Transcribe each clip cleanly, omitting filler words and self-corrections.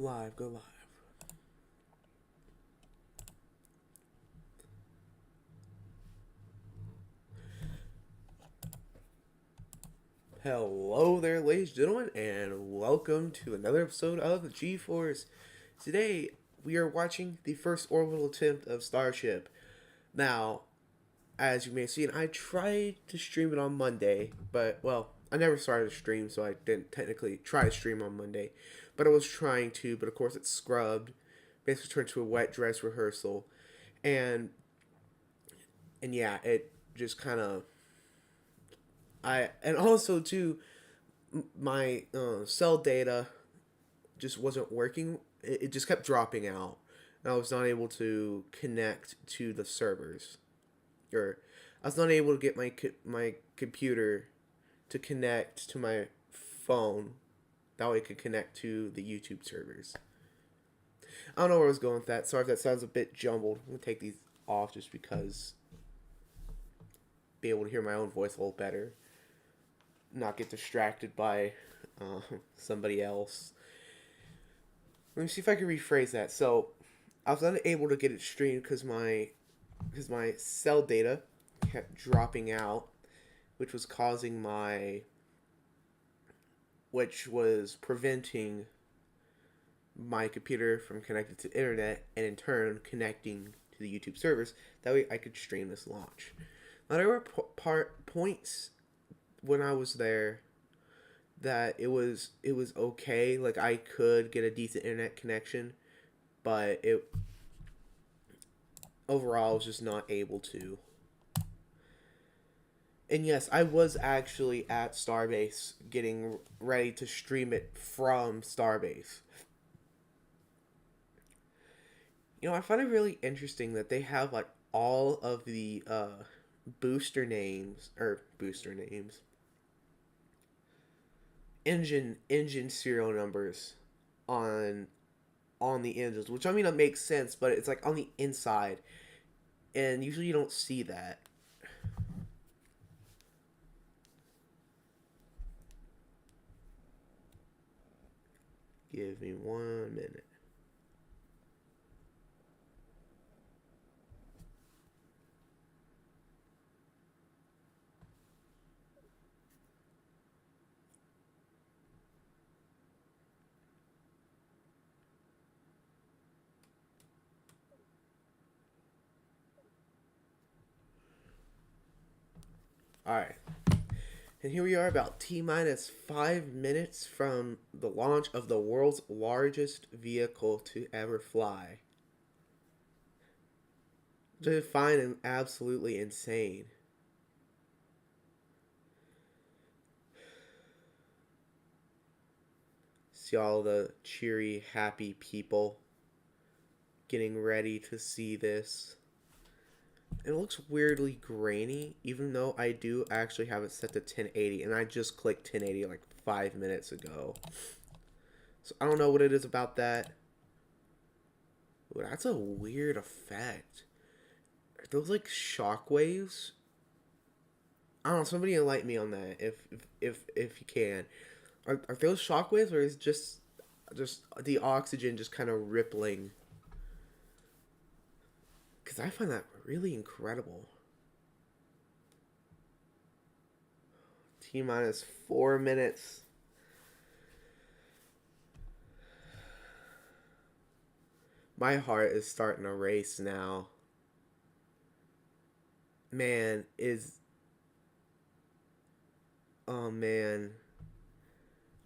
live, go live. Hello there, ladies and gentlemen, and welcome to another episode of G-Force. Today, we are watching the first orbital attempt of Starship. Now, as you may have seen, I tried to stream it on Monday, but, well, I never started a stream, so I didn't technically try to stream on Monday. But I was trying to, but of course it scrubbed, basically turned to a wet dress rehearsal. And, and yeah, it just kind of and also too, my cell data just wasn't working. It just kept dropping out, and I was not able to connect to the servers, or I was not able to get my computer to connect to my phone. That way, it could connect to the YouTube servers. I don't know where I was going with that. Sorry if that sounds a bit jumbled. I'm gonna take these off just because be able to hear my own voice a little better, not get distracted by somebody else. Let me see if I can rephrase that. So, I was unable to get it streamed because my cell data kept dropping out, which was causing which was preventing my computer from connecting to the internet, and in turn connecting to the YouTube servers. That way, I could stream this launch. Now, there were points when I was there that it was okay. Like, I could get a decent internet connection, but it overall I was just not able to. And yes, I was actually at Starbase getting ready to stream it from Starbase. You know, I find it really interesting that they have like all of the booster names, engine serial numbers on the engines, which I mean it makes sense, but it's like on the inside, and usually you don't see that. Give me 1 minute. Alright. And here we are about T minus 5 minutes from the launch of the world's largest vehicle to ever fly. Just find it absolutely insane. See all the cheery, happy people getting ready to see this. It looks weirdly grainy, even though I do actually have it set to 1080, and I just clicked 1080 like 5 minutes ago. So I don't know what it is about that. Ooh, that's a weird effect. Are those like shockwaves? I don't know. Somebody enlighten me on that if you can. Are those shockwaves, or is just the oxygen just kind of rippling? Because I find that really incredible. T minus 4 minutes. My heart is starting to race now. Man, oh man.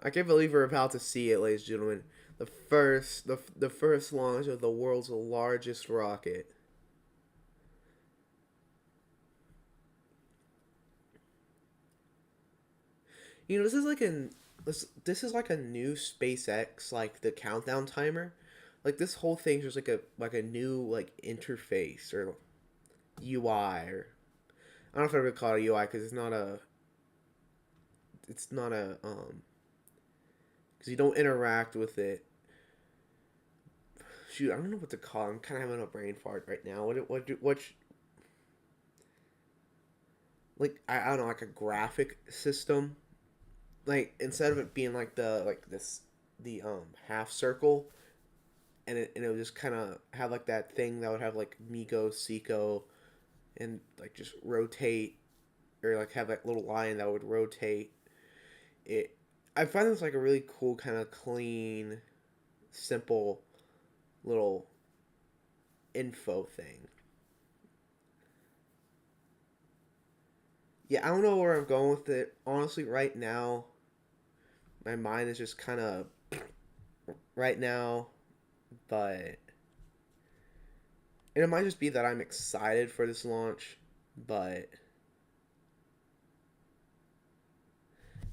I can't believe we're about to see it, ladies and gentlemen. The first launch of the world's largest rocket. You know, this is like a new SpaceX, like the countdown timer. Like this whole thing's just like a new like interface or UI, or I don't know if I would call it a UI because it's not a because you don't interact with it. Shoot, I don't know what to call it. I'm kind of having a brain fart right now. Like I don't know, like a graphic system. Like instead of it being like the half circle, and it would just kind of have like that thing that would have like Miko, Seiko, and like just rotate, or like have that little line that would rotate it. I find this like a really cool kind of clean, simple little info thing. Yeah, I don't know where I'm going with it. Honestly, right now, my mind is just kind of right now, but and it might just be that I'm excited for this launch, but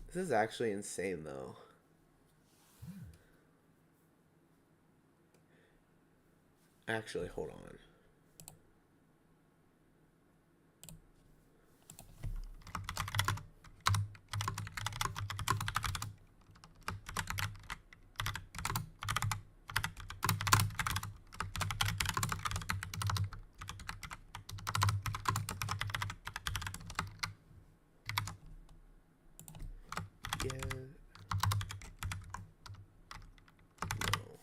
this is actually insane though. Actually, hold on. Yeah. No.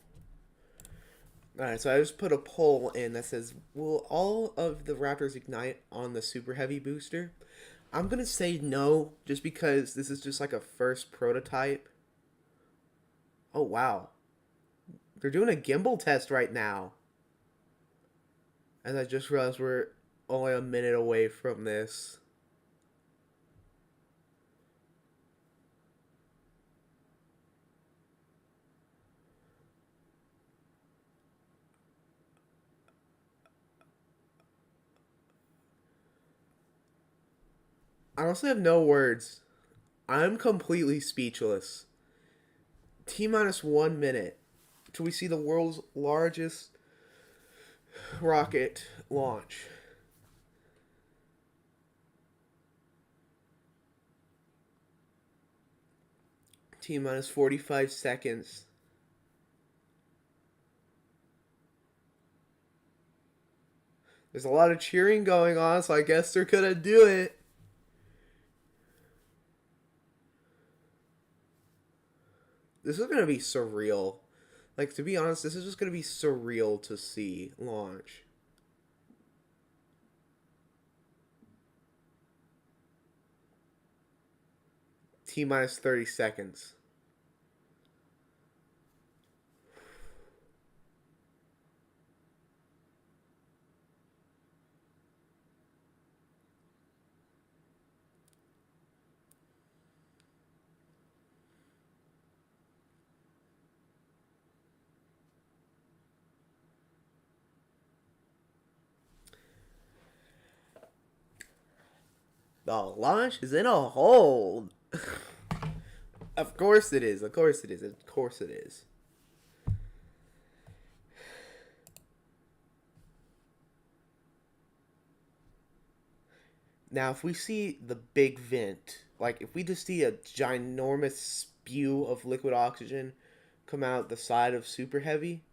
Alright, so I just put a poll in that says, will all of the Raptors ignite on the Super Heavy booster? I'm gonna say no, just because this is just like a first prototype. Oh wow. They're doing a gimbal test right now. And I just realized we're only a minute away from this. I honestly have no words. I'm completely speechless. T minus 1 minute till we see the world's largest rocket launch. T minus 45 seconds. There's a lot of cheering going on, so I guess they're gonna do it. This is gonna be surreal. Like, to be honest, this is just gonna be surreal to see launch. T minus 30 seconds. The launch is in a hold. Of course it is. Of course it is. Of course it is. Now, if we see the big vent, like if we just see a ginormous spew of liquid oxygen come out the side of Super Heavy,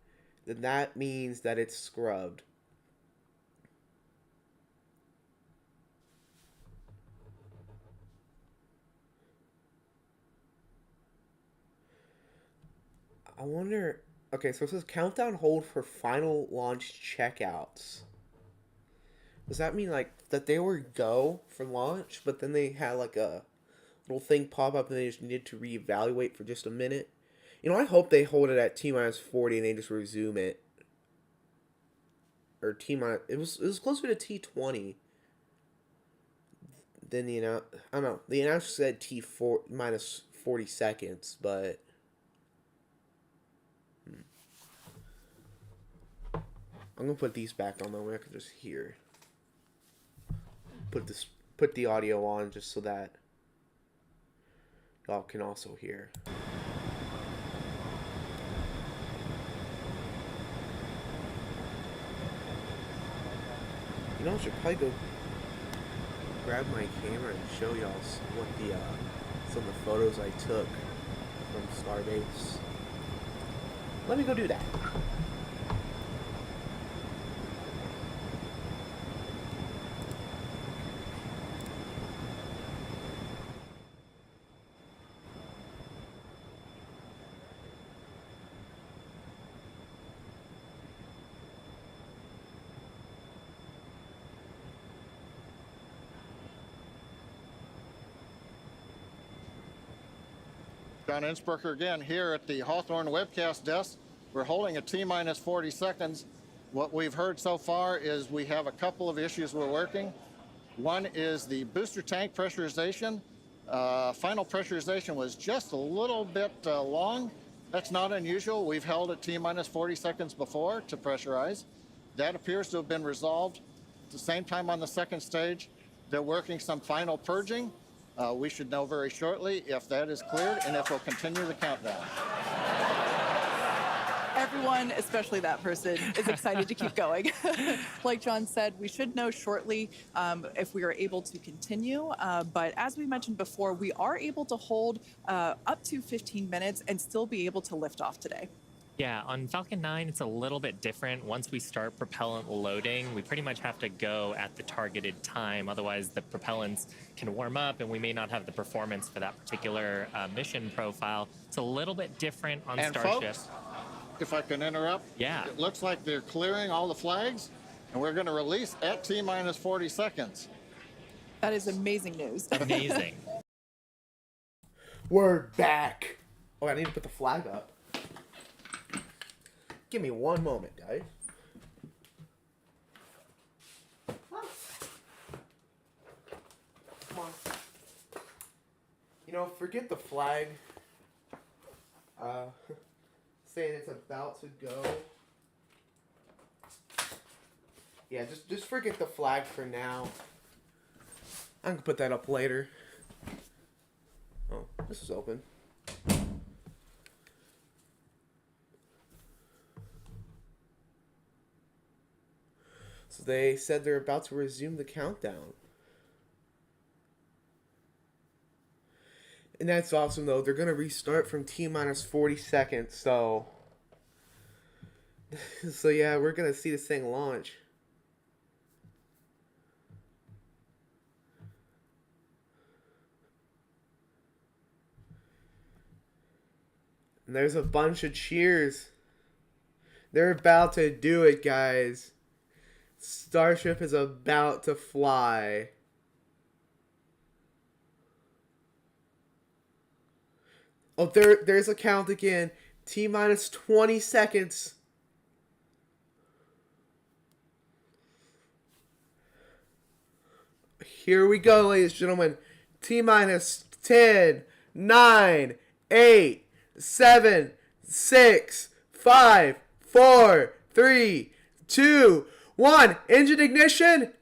then that means that it's scrubbed. I wonder. Okay, so it says countdown hold for final launch checkouts. Does that mean like that they were go for launch, but then they had like a little thing pop up and they just needed to reevaluate for just a minute? You know, I hope they hold it at T minus 40 and they just resume it. Or T minus. It was closer to T20 than the announce. I don't know. The announcer said T4 minus 40 seconds, but I'm gonna put these back on. That way I can just hear. Put the audio on just so that y'all can also hear. You know, I should probably go grab my camera and show y'all what the some of the photos I took from Starbase. Let me go do that. John Innsbrucker again here at the Hawthorne webcast desk. We're holding a T-minus 40 seconds. What we've heard so far is we have a couple of issues we're working. One is the booster tank pressurization. Final pressurization was just a little bit long. That's not unusual. We've held at T-minus 40 seconds before to pressurize. That appears to have been resolved. At the same time on the second stage, they're working some final purging. We should know very shortly if that is cleared and if we'll continue the countdown. Everyone, especially that person, is excited to keep going. Like John said, we should know shortly if we are able to continue. But as we mentioned before, we are able to hold up to 15 minutes and still be able to lift off today. Yeah, on Falcon 9, it's a little bit different. Once we start propellant loading, we pretty much have to go at the targeted time. Otherwise, the propellants can warm up and we may not have the performance for that particular mission profile. It's a little bit different on Starship. Folks, if I can interrupt, yeah, it looks like they're clearing all the flags, and we're going to release at T-minus 40 seconds. That is amazing news. Amazing. We're back. Oh, I need to put the flag up. Give me one moment, guys. Come on. You know, forget the flag. Saying it's about to go. Yeah, just forget the flag for now. I can put that up later. Oh, this is open. So they said they're about to resume the countdown. And that's awesome, though. They're going to restart from T-minus 40 seconds, so... So, yeah, we're going to see this thing launch. And there's a bunch of cheers. They're about to do it, guys. Starship is about to fly. Oh, there's a count again. T-minus 20 seconds. Here we go, ladies and gentlemen. T-minus 10, 9, 8, 7, 6, 5, 4, 3, 2, 1. Engine ignition.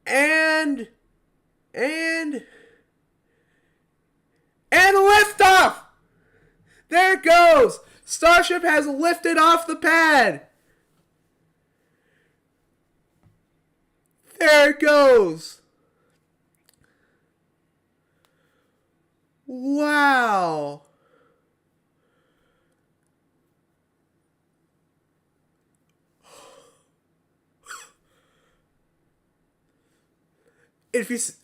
And liftoff! There it goes! Starship has lifted off the pad! There it goes! Wow!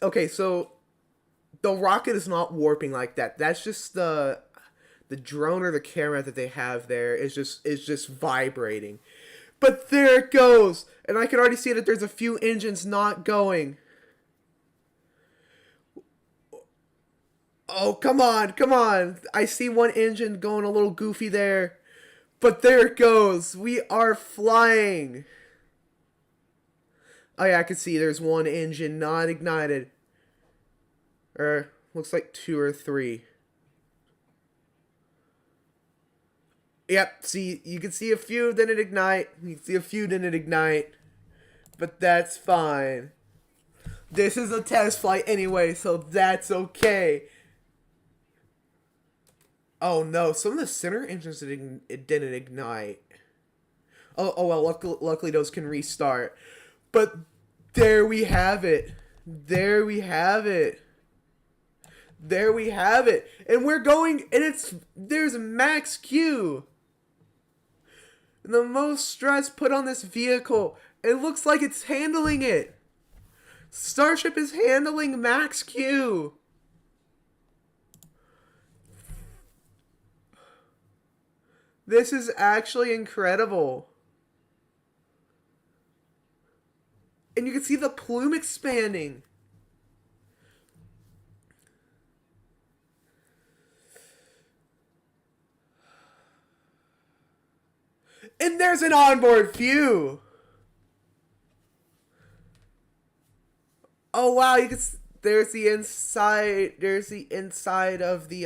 Okay, so the rocket is not warping like that. That's just the drone or the camera that they have there is just vibrating. But there it goes, and I can already see that there's a few engines not going. Oh, come on, come on. I see one engine going a little goofy there. But there it goes. We are flying. Oh yeah, I can see there's one engine not ignited. Looks like 2 or 3. Yep, see, you can see a few didn't ignite. You can see a few didn't ignite. But that's fine. This is a test flight anyway, so that's okay. Oh no, some of the center engines didn't ignite. Oh well, luckily those can restart. But there we have it. There we have it. There we have it. And we're going, and there's max Q. The most stress put on this vehicle. It looks like it's handling it. Starship is handling max Q. This is actually incredible. And you can see the plume expanding. And there's an onboard view. Oh wow, you can. There's the inside. There's the inside of the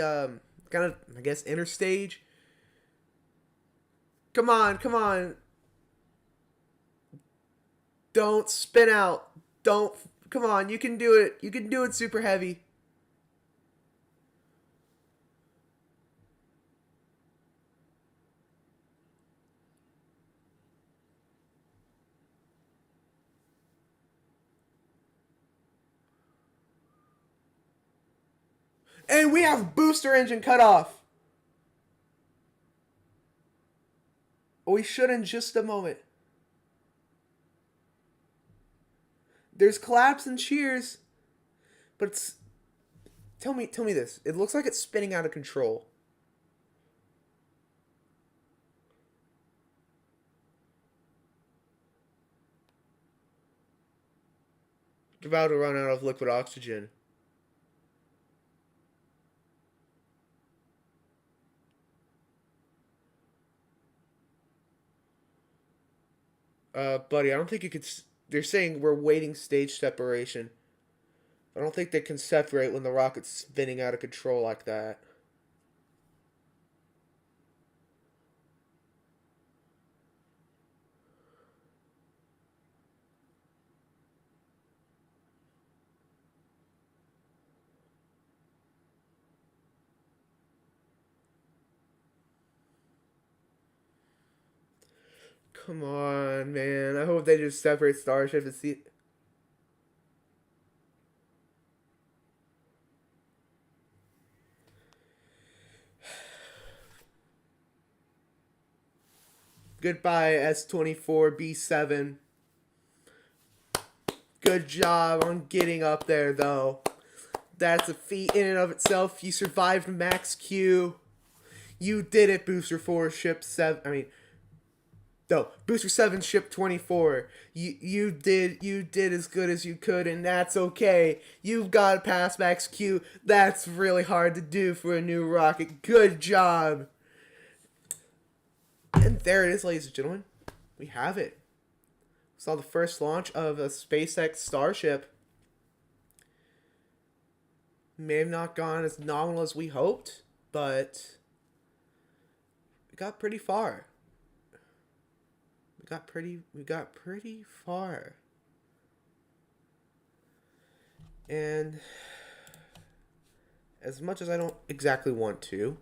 kind of, I guess, inner stage. Come on, come on. Don't spin out. Don't. Come on, you can do it. You can do it, Super Heavy. And we have booster engine cut off. We should in just a moment. There's claps and cheers, but it's. Tell me this. It looks like it's spinning out of control. It's about to run out of liquid oxygen. Buddy, I don't think you could. They're saying we're waiting stage separation. I don't think they can separate when the rocket's spinning out of control like that. Come on, man. I hope they just separate Starship and see. Goodbye, S24B7. Good job on getting up there, though. That's a feat in and of itself. You survived Max Q. You did it, Booster 4, Ship 7. I mean, no, Booster 7, Ship 24. You did as good as you could, and that's okay. You've got past Max Q. That's really hard to do for a new rocket. Good job. And there it is, ladies and gentlemen. We have it. We saw the first launch of a SpaceX Starship. May have not gone as nominal as we hoped, but we got pretty far. We got pretty far. And as much as I don't exactly want to,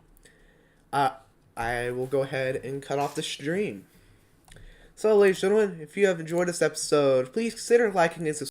I will go ahead and cut off the stream. So, ladies and gentlemen, if you have enjoyed this episode, please consider liking and subscribing.